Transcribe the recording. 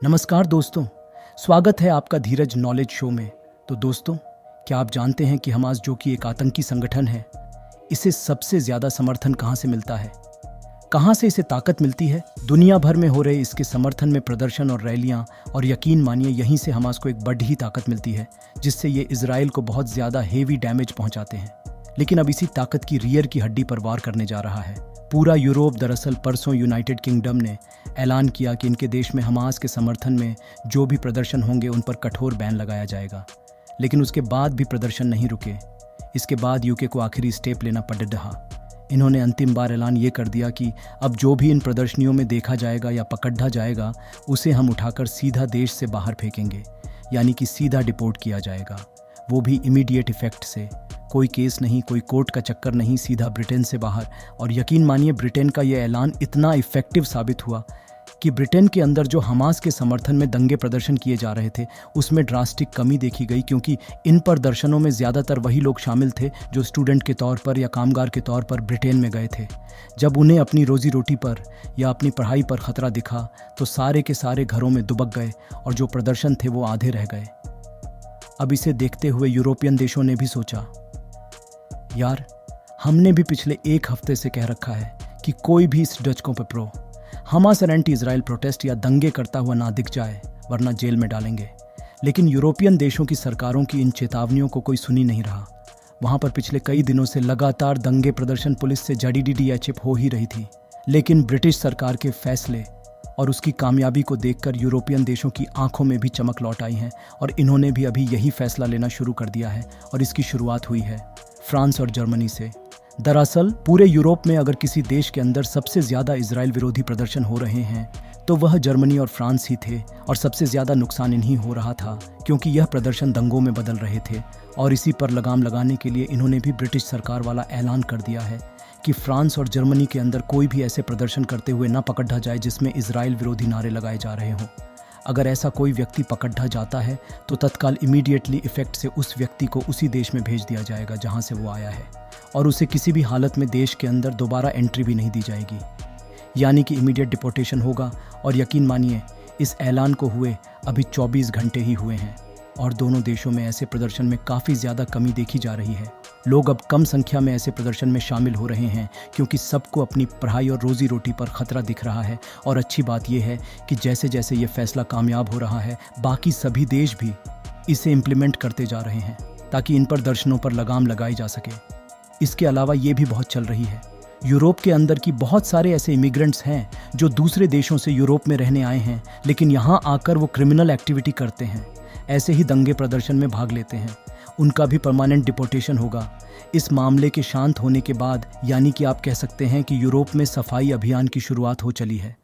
नमस्कार दोस्तों, स्वागत है आपका धीरज नॉलेज शो में। तो दोस्तों, क्या आप जानते हैं कि हमास जो कि एक आतंकी संगठन है, इसे सबसे ज़्यादा समर्थन कहाँ से मिलता है? कहाँ से इसे ताकत मिलती है? दुनिया भर में हो रहे इसके समर्थन में प्रदर्शन और रैलियाँ, और यकीन मानिए यहीं से हमास को एक बड़ी ही ताकत मिलती है, जिससे ये इजराइल को बहुत ज़्यादा हेवी डैमेज पहुँचाते हैं। लेकिन अब इसी ताकत की रियर की हड्डी पर वार करने जा रहा है पूरा यूरोप। दरअसल परसों यूनाइटेड किंगडम ने ऐलान किया कि इनके देश में हमास के समर्थन में जो भी प्रदर्शन होंगे उन पर कठोर बैन लगाया जाएगा। लेकिन उसके बाद भी प्रदर्शन नहीं रुके। इसके बाद यूके को आखिरी स्टेप लेना पड़ रहा। इन्होंने अंतिम बार ऐलान ये कर दिया कि अब जो भी इन प्रदर्शनियों में देखा जाएगा या पकड़ा जाएगा, उसे हम उठाकर सीधा देश से बाहर फेंकेंगे, यानी कि सीधा डिपोर्ट किया जाएगा, वो भी इमीडिएट इफेक्ट से। कोई केस नहीं, कोई कोर्ट का चक्कर नहीं, सीधा ब्रिटेन से बाहर। और यकीन मानिए ब्रिटेन का यह ऐलान इतना इफेक्टिव साबित हुआ कि ब्रिटेन के अंदर जो हमास के समर्थन में दंगे प्रदर्शन किए जा रहे थे उसमें ड्रास्टिक कमी देखी गई, क्योंकि इन प्रदर्शनों में ज़्यादातर वही लोग शामिल थे जो स्टूडेंट के तौर पर या कामगार के तौर पर ब्रिटेन में गए थे। जब उन्हें अपनी रोजी रोटी पर या अपनी पढ़ाई पर खतरा दिखा तो सारे के सारे घरों में दुबक गए और जो प्रदर्शन थे वो आधे रह गए। अब इसे देखते हुए यूरोपियन देशों ने भी सोचा, यार हमने भी पिछले एक हफ्ते से कह रखा है कि कोई भी इस डच को पे हमास और एंटी इजराइल प्रोटेस्ट या दंगे करता हुआ ना दिख जाए, वरना जेल में डालेंगे। लेकिन यूरोपियन देशों की सरकारों की इन चेतावनियों को कोई सुनी नहीं रहा। वहां पर पिछले कई दिनों से लगातार दंगे प्रदर्शन पुलिस से जडीडीडीएचएफ हो ही रही थी। लेकिन ब्रिटिश सरकार के फैसले और उसकी कामयाबी को देखकर यूरोपियन देशों की आंखों में भी चमक लौट आई है और इन्होंने भी अभी यही फैसला लेना शुरू कर दिया है। और इसकी शुरुआत हुई है फ्रांस और जर्मनी से। दरअसल पूरे यूरोप में अगर किसी देश के अंदर सबसे ज़्यादा इजराइल विरोधी प्रदर्शन हो रहे हैं तो वह जर्मनी और फ्रांस ही थे। और सबसे ज़्यादा नुकसान इन्हीं हो रहा था, क्योंकि यह प्रदर्शन दंगों में बदल रहे थे। और इसी पर लगाम लगाने के लिए इन्होंने भी ब्रिटिश सरकार वाला ऐलान कर दिया है कि फ्रांस और जर्मनी के अंदर कोई भी ऐसे प्रदर्शन करते हुए ना पकड़ा जाए जिसमें इजराइल विरोधी नारे लगाए जा रहे हों। अगर ऐसा कोई व्यक्ति पकड़ा जाता है तो तत्काल इमीडिएटली इफेक्ट से उस व्यक्ति को उसी देश में भेज दिया जाएगा जहां से वो आया है, और उसे किसी भी हालत में देश के अंदर दोबारा एंट्री भी नहीं दी जाएगी, यानी कि इमीडिएट डिपोर्टेशन होगा। और यकीन मानिए इस ऐलान को हुए अभी 24 घंटे ही हुए हैं और दोनों देशों में ऐसे प्रदर्शन में काफ़ी ज़्यादा कमी देखी जा रही है। लोग अब कम संख्या में ऐसे प्रदर्शन में शामिल हो रहे हैं, क्योंकि सबको अपनी पढ़ाई और रोजी रोटी पर खतरा दिख रहा है। और अच्छी बात यह है कि जैसे जैसे ये फैसला कामयाब हो रहा है, बाकी सभी देश भी इसे इम्प्लीमेंट करते जा रहे हैं ताकि इन प्रदर्शनों पर लगाम लगाई जा सके। इसके अलावा ये भी बहुत चल रही है, यूरोप के अंदर की बहुत सारे ऐसे इमिग्रेंट्स हैं जो दूसरे देशों से यूरोप में रहने आए हैं, लेकिन यहाँ आकर वो क्रिमिनल एक्टिविटी करते हैं, ऐसे ही दंगे प्रदर्शन में भाग लेते हैं। उनका भी परमानेंट डिपोर्टेशन होगा इस मामले के शांत होने के बाद, यानी कि आप कह सकते हैं कि यूरोप में सफाई अभियान की शुरुआत हो चली है।